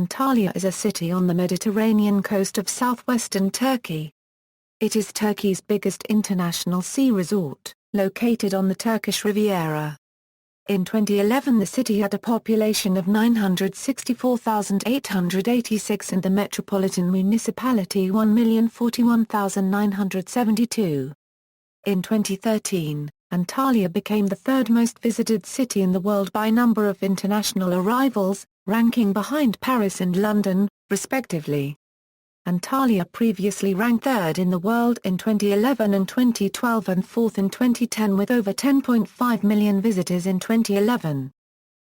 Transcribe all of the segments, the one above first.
Antalya is a city on the Mediterranean coast of southwestern Turkey. It is Turkey's biggest international sea resort, located on the Turkish Riviera. In 2011 the city had a population of 964,886 and the metropolitan municipality 1,041,972. In 2013, Antalya became the third most visited city in the world by number of international arrivals, ranking behind Paris and London, respectively. Antalya previously ranked third in the world in 2011 and 2012 and fourth in 2010 with over 10.5 million visitors in 2011.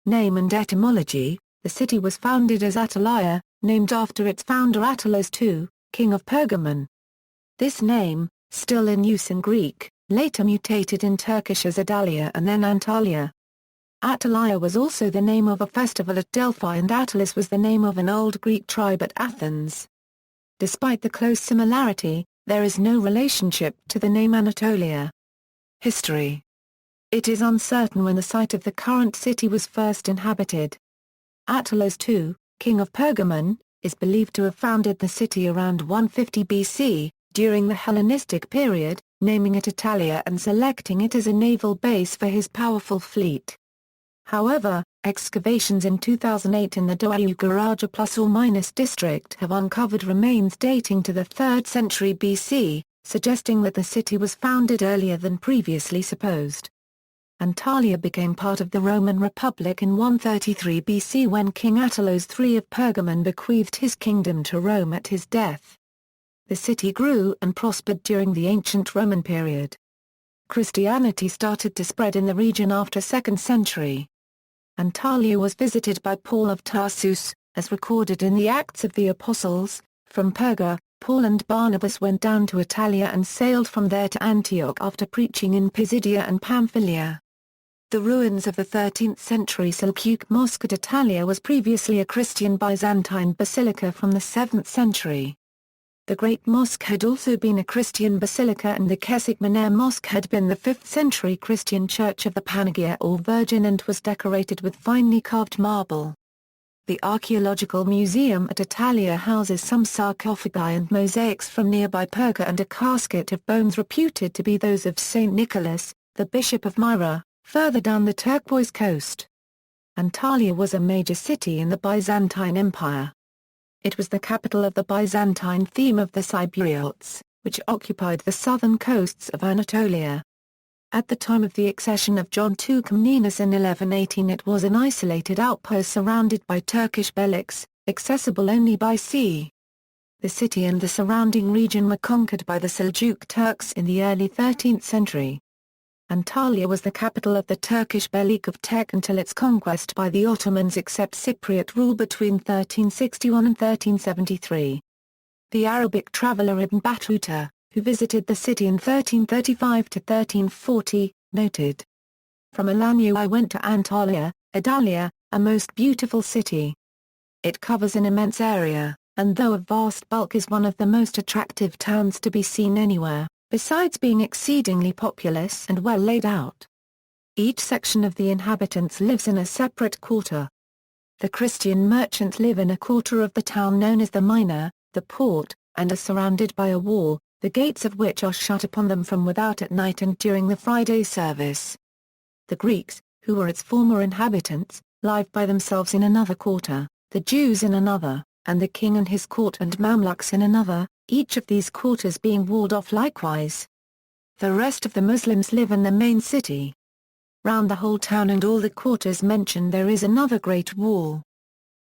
Name and etymology: the city was founded as Antalya, named after its founder Attalus II, king of Pergamon. This name, still in use in Greek, later mutated in Turkish as Adalia and then Antalya. Antalya was also the name of a festival at Delphi and Attalus was the name of an old Greek tribe at Athens. Despite the close similarity, there is no relationship to the name Anatolia. History: it is uncertain when the site of the current city was first inhabited. Attalus II, king of Pergamon, is believed to have founded the city around 150 BC, during the Hellenistic period, naming it Antalya and selecting it as a naval base for his powerful fleet. However, excavations in 2008 in the Doğu plus-or-minus district have uncovered remains dating to the 3rd century BC, suggesting that the city was founded earlier than previously supposed. Antalya became part of the Roman Republic in 133 BC when King Attalus III of Pergamon bequeathed his kingdom to Rome at his death. The city grew and prospered during the ancient Roman period. Christianity started to spread in the region after 2nd century. Antalya was visited by Paul of Tarsus, as recorded in the Acts of the Apostles. From Perga, Paul and Barnabas went down to Antalya and sailed from there to Antioch after preaching in Pisidia and Pamphylia. The ruins of the 13th century Seljuk Mosque at Antalya was previously a Christian Byzantine basilica from the 7th century. The Great Mosque had also been a Christian basilica and the Kesik Miner Mosque had been the 5th century Christian church of the Panagia or Virgin and was decorated with finely carved marble. The Archaeological Museum at Antalya houses some sarcophagi and mosaics from nearby Perga and a casket of bones reputed to be those of Saint Nicholas, the Bishop of Myra, further down the turquoise coast. Antalya was a major city in the Byzantine Empire. It was the capital of the Byzantine theme of the Cypriots, which occupied the southern coasts of Anatolia. At the time of the accession of John II Comnenus in 1118 it was an isolated outpost surrounded by Turkish beyliks, accessible only by sea. The city and the surrounding region were conquered by the Seljuk Turks in the early 13th century. Antalya was the capital of the Turkish Beylik of Tek until its conquest by the Ottomans except Cypriot rule between 1361 and 1373. The Arabic traveller Ibn Battuta, who visited the city in 1335 to 1340, noted, "From Alanya I went to Antalya, Adalia, a most beautiful city. It covers an immense area, and though of vast bulk is one of the most attractive towns to be seen anywhere, besides being exceedingly populous and well laid out. Each section of the inhabitants lives in a separate quarter. The Christian merchants live in a quarter of the town known as the Mina, the port, and are surrounded by a wall, the gates of which are shut upon them from without at night and during the Friday service. The Greeks, who were its former inhabitants, live by themselves in another quarter, the Jews in another, and the king and his court and Mamluks in another, each of these quarters being walled off likewise. The rest of the Muslims live in the main city. Round the whole town and all the quarters mentioned there is another great wall.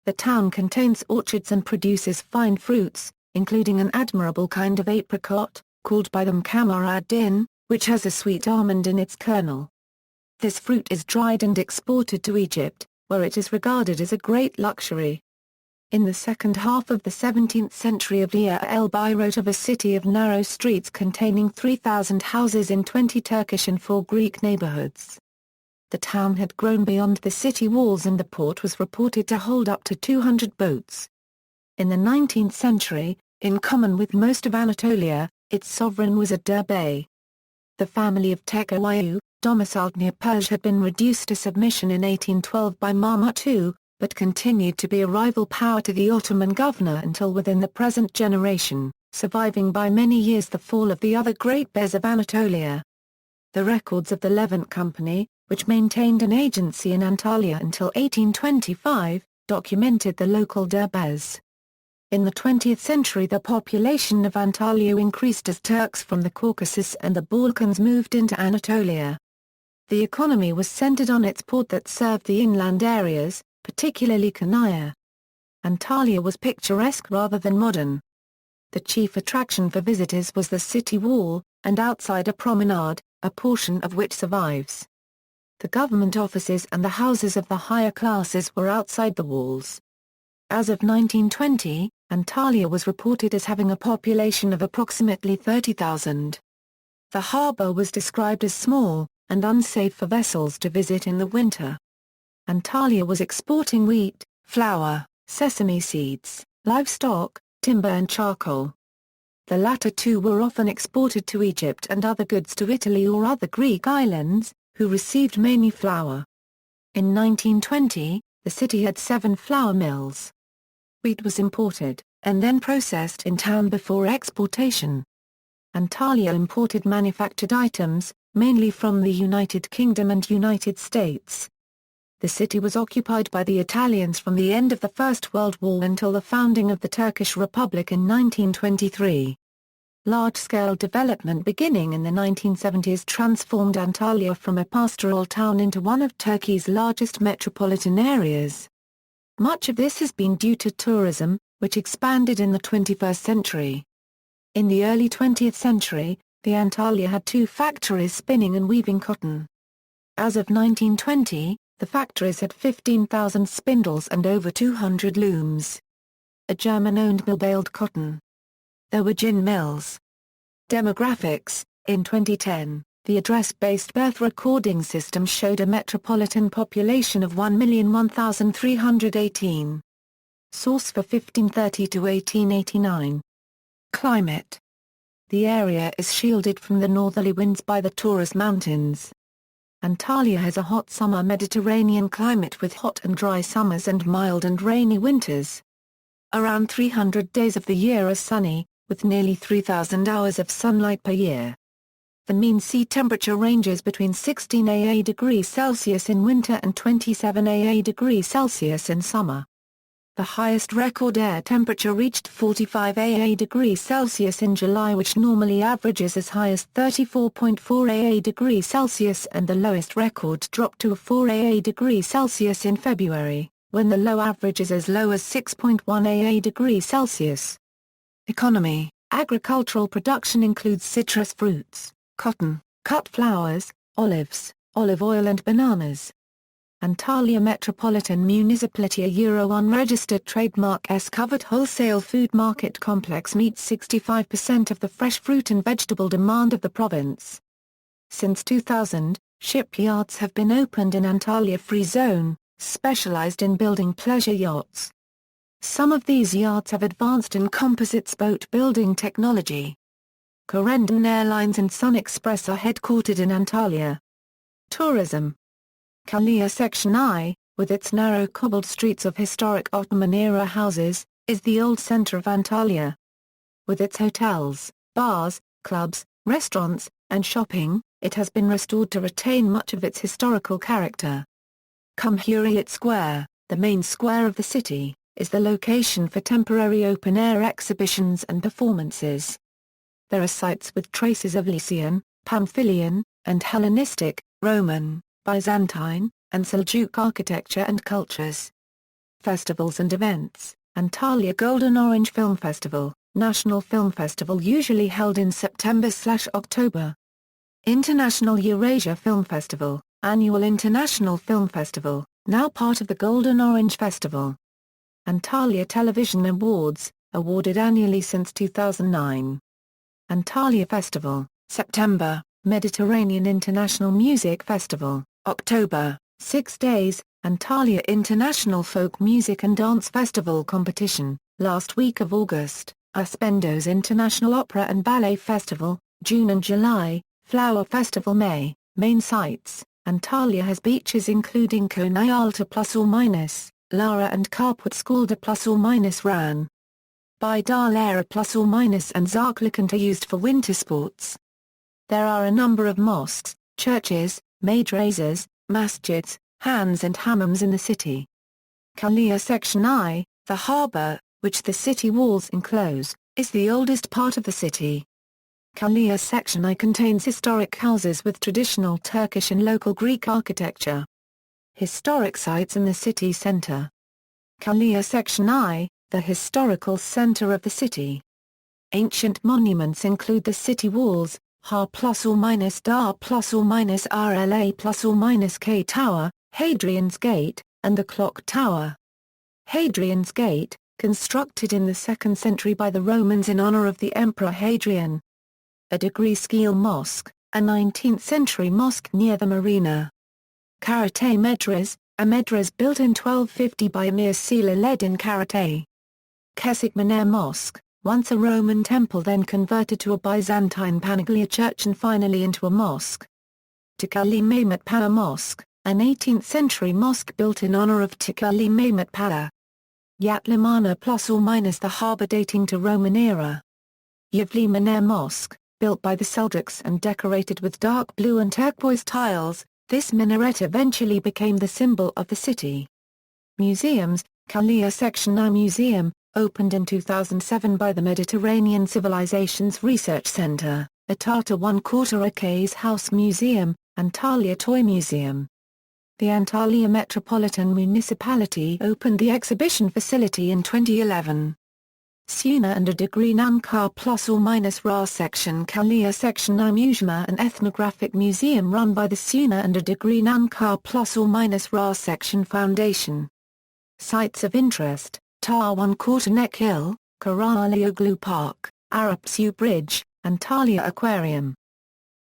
The town contains orchards and produces fine fruits, including an admirable kind of apricot, called by them Kamar ad-Din, which has a sweet almond in its kernel. This fruit is dried and exported to Egypt, where it is regarded as a great luxury. In the second half of the 17th century Avliya el-Bai wrote of a city of narrow streets containing 3,000 houses in 20 Turkish and 4 Greek neighborhoods. The town had grown beyond the city walls and the port was reported to hold up to 200 boats. In the 19th century, in common with most of Anatolia, its sovereign was Adur Bey. The family of Tekowayu, domiciled near Persia had been reduced to submission in 1812 by Mahmud II, but continued to be a rival power to the Ottoman governor until within the present generation, surviving by many years the fall of the other great bears of Anatolia. The records of the Levant Company, which maintained an agency in Antalya until 1825, documented the local derbez. In the 20th century the population of Antalya increased as Turks from the Caucasus and the Balkans moved into Anatolia. The economy was centered on its port that served the inland areas, particularly Konya. Antalya was picturesque rather than modern. The chief attraction for visitors was the city wall, and outside a promenade, a portion of which survives. The government offices and the houses of the higher classes were outside the walls. As of 1920, Antalya was reported as having a population of approximately 30,000. The harbour was described as small, and unsafe for vessels to visit in the winter. Antalya was exporting wheat, flour, sesame seeds, livestock, timber and charcoal. The latter two were often exported to Egypt and other goods to Italy or other Greek islands, who received mainly flour. In 1920, the city had 7 flour mills. Wheat was imported, and then processed in town before exportation. Antalya imported manufactured items, mainly from the United Kingdom and United States. The city was occupied by the Italians from the end of the First World War until the founding of the Turkish Republic in 1923. Large-scale development beginning in the 1970s transformed Antalya from a pastoral town into one of Turkey's largest metropolitan areas. Much of this has been due to tourism, which expanded in the 21st century. In the early 20th century, the Antalya had 2 factories spinning and weaving cotton. As of 1920, the factories had 15,000 spindles and over 200 looms. A German-owned mill baled cotton. There were gin mills. Demographics: in 2010, the address-based birth recording system showed a metropolitan population of 1,001,318. Source for 1530 to 1889. Climate: the area is shielded from the northerly winds by the Taurus Mountains. Antalya has a hot summer Mediterranean climate with hot and dry summers and mild and rainy winters. Around 300 days of the year are sunny, with nearly 3,000 hours of sunlight per year. The mean sea temperature ranges between 16 degrees Celsius in winter and 27 degrees Celsius in summer. The highest record air temperature reached 45 degrees Celsius in July, which normally averages as high as 34.4 degrees Celsius, and the lowest record dropped to 4 degrees Celsius in February, when the low average is as low as 6.1 degrees Celsius. Economy: agricultural production includes citrus fruits, cotton, cut flowers, olives, olive oil and bananas. Antalya Metropolitan Municipality, a Euro unregistered trademark S-covered wholesale food market complex, meets 65% of the fresh fruit and vegetable demand of the province. Since 2000, shipyards have been opened in Antalya Free Zone, specialized in building pleasure yachts. Some of these yachts have advanced in composites boat building technology. Corendon Airlines and Sun Express are headquartered in Antalya. Tourism: Kalea Section I, with its narrow cobbled streets of historic Ottoman-era houses, is the old center of Antalya. With its hotels, bars, clubs, restaurants, and shopping, it has been restored to retain much of its historical character. Cumhuriyet Square, the main square of the city, is the location for temporary open-air exhibitions and performances. There are sites with traces of Lycian, Pamphylian, and Hellenistic, Roman, Byzantine, and Seljuk architecture and cultures. Festivals and events: Antalya Golden Orange Film Festival, National Film Festival usually held in September/October. International Eurasia Film Festival, annual international film festival, now part of the Golden Orange Festival. Antalya Television Awards, awarded annually since 2009. Antalya Festival, September, Mediterranean International Music Festival, October, 6 days, Antalya International Folk Music and Dance Festival Competition, last week of August, Aspendos International Opera and Ballet Festival, June and July, Flower Festival May. Main sites: Antalya has beaches including Konya Alta +/- Lara and Carput Skalda ± Ran. By Dalara ± and Zarklikant are used for winter sports. There are a number of mosques, churches, madrasas, masjids, hans and hammams in the city. Kalia Section I, the harbour, which the city walls enclose, is the oldest part of the city. Kalia Section I contains historic houses with traditional Turkish and local Greek architecture. Historic sites in the city centre. Kalia Section I, the historical centre of the city. Ancient monuments include the city walls, Ha ± Dar ± Rla ± K Tower, Hadrian's Gate, and the Clock Tower. Hadrian's Gate, constructed in the 2nd century by the Romans in honor of the Emperor Hadrian. A degree scale mosque, a 19th-century mosque near the marina. Karatay Medres, a medres built in 1250 by Emir Sila-led-in Karatay. Kesik Miner Mosque, once a Roman temple then converted to a Byzantine Panaglia church and finally into a mosque. Tikali Mehmet Paşa Mosque, an 18th-century mosque built in honor of Tikali Mehmet Paşa. Yat Limana ± the harbour dating to Roman era. Yavli Miner Mosque, built by the Seljuks and decorated with dark blue and turquoise tiles, this minaret eventually became the symbol of the city. Museums, Kalia Section I Museum, opened in 2007 by the Mediterranean Civilizations Research Center, Atata 1/4 Acres House Museum, Antalya Toy Museum. The Antalya Metropolitan Municipality opened the exhibition facility in 2011. Suna and a degree Nankar ± Ra Section Kalia Section I Museum, an ethnographic museum run by the Suna and a degree Nankar ± Ra Section Foundation. Sites of interest, Tar 1/4 Neck Hill, Karalioglu Park, Arapsu Bridge, Antalya Aquarium.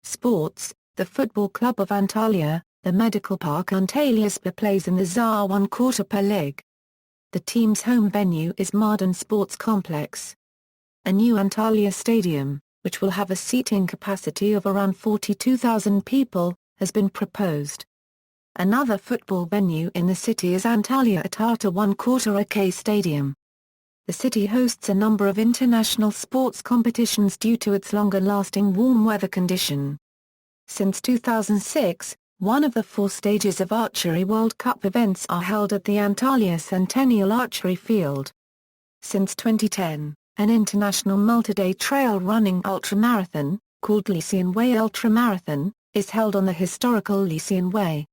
Sports, the Football Club of Antalya, the medical park Antalyaspor plays in the Zar 1/4 League. The team's home venue is Mardin Sports Complex. A new Antalya Stadium, which will have a seating capacity of around 42,000 people, has been proposed. Another football venue in the city is Antalya Atata 1/4 AK Stadium. The city hosts a number of international sports competitions due to its longer-lasting warm weather condition. Since 2006, one of the 4 stages of Archery World Cup events are held at the Antalya Centennial Archery Field. Since 2010, an international multi-day trail running ultramarathon, called Lycian Way Ultramarathon, is held on the historical Lycian Way.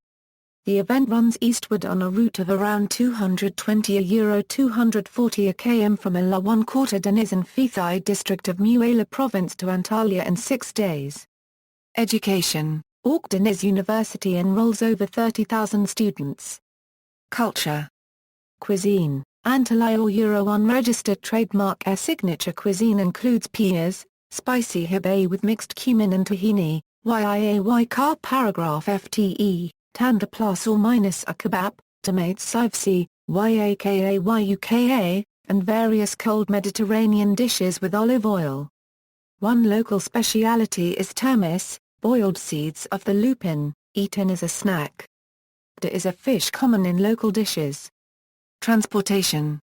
The event runs eastward on a route of around 220 €240 km from Ela 1/4 Denizin Fethai district of Muğla province to Antalya in 6 days. Education, Akdeniz University enrolls over 30,000 students. Culture. Cuisine, Antalya or Euro unregistered trademark signature cuisine includes peas, spicy hibe with mixed cumin and tahini, yiay car paragraph fte, tanda ± a kebab, tomates sivsi, yaka, and various cold Mediterranean dishes with olive oil. One local speciality is termis, boiled seeds of the lupin, eaten as a snack. There is a fish common in local dishes. Transportation.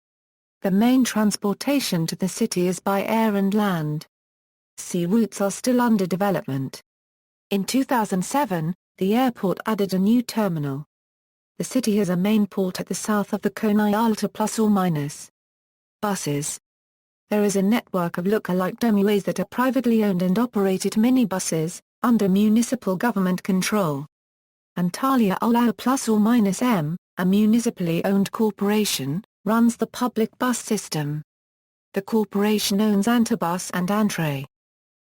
The main transportation to the city is by air and land. Sea routes are still under development. In 2007, the airport added a new terminal. The city has a main port at the south of the Konai Alta ±. Buses. There is a network of look-alike domuways that are privately owned and operated minibuses, under municipal government control. Antalya Ulu ±M, a municipally owned corporation, runs the public bus system. The corporation owns Antibus and Antre.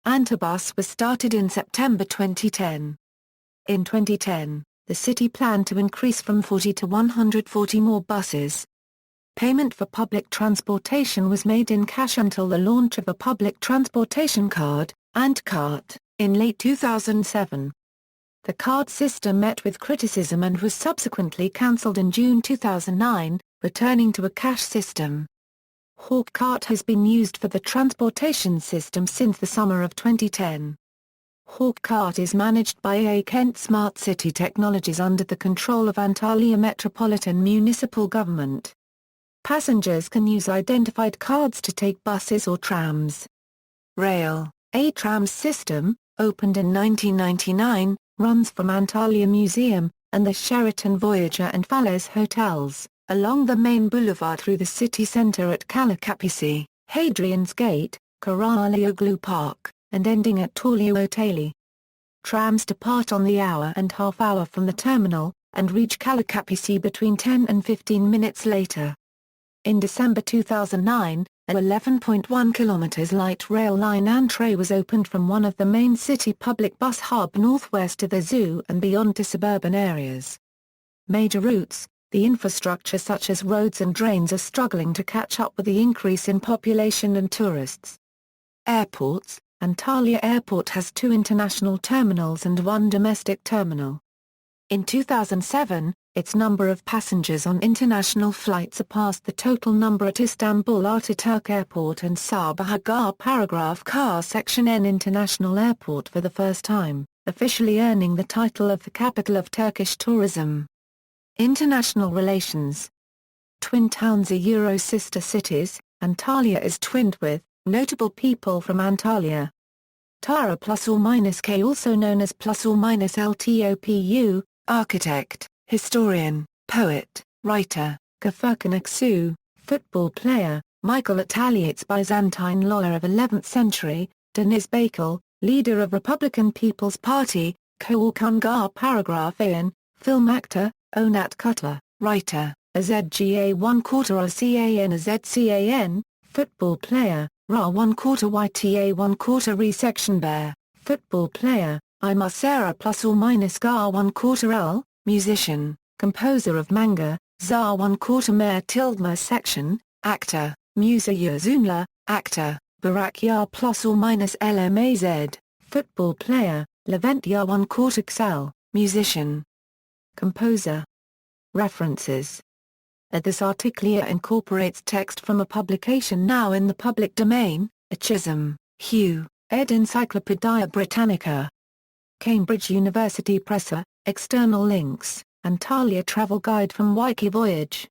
Antibus was started in September 2010. In 2010, the city planned to increase from 40 to 140 more buses. Payment for public transportation was made in cash until the launch of a public transportation card, AntCard, in late 2007. The card system met with criticism and was subsequently cancelled in June 2009, returning to a cash system. Hawk Cart has been used for the transportation system since the summer of 2010. Hawk Cart is managed by A. Kent Smart City Technologies under the control of Antalya Metropolitan Municipal Government. Passengers can use identified cards to take buses or trams. Rail, a trams system, opened in 1999, runs from Antalya Museum, and the Sheraton Voyager and Falaise hotels, along the main boulevard through the city centre at Kalakapisi, Hadrian's Gate, Karaalioglu Park, and ending at Torlio-Otali. Trams depart on the hour-and-half-hour from the terminal, and reach Kalakapisi between 10 and 15 minutes later. In December 2009, a 11.1 km light rail line Antre was opened from one of the main city public bus hub northwest to the zoo and beyond to suburban areas. Major routes, the infrastructure such as roads and drains are struggling to catch up with the increase in population and tourists. Airports, Antalya Airport has 2 international terminals and 1 domestic terminal. In 2007, its number of passengers on international flights surpassed the total number at Istanbul Ataturk Airport and Sabaha Paragraph Car Section N International Airport for the first time, officially earning the title of the capital of Turkish tourism. International relations. Twin towns are Euro-sister cities. Antalya is twinned with notable people from Antalya. Tara +or-K, also known as +or-LTOPU, architect, historian, poet, writer, Gafurkan Aksu, football player, Michael Ataliates, Byzantine lawyer of 11th century, Deniz Baykal, leader of Republican People's Party, Koorkun Paragraph An, film actor, Onat Kutla, writer, Azga 1/4 Rcan Azcan, football player, Ra 1/4 Yta 1/4 Resection Bear, football player, Imar Sarah +or-Ga 1/4 L, musician, composer of manga, Za 1/4 Mer Tildma section, actor, Musa Yurzunla, actor, Barak Yar +or-LMAZ, football player, Levent Yar 1/4 Xl, musician. Composer. References. This article incorporates text from a publication now in the public domain, Chisholm, Hugh, ed. Encyclopædia Britannica. Cambridge University Press. External links, Antalya Travel Guide from Wiki Voyage.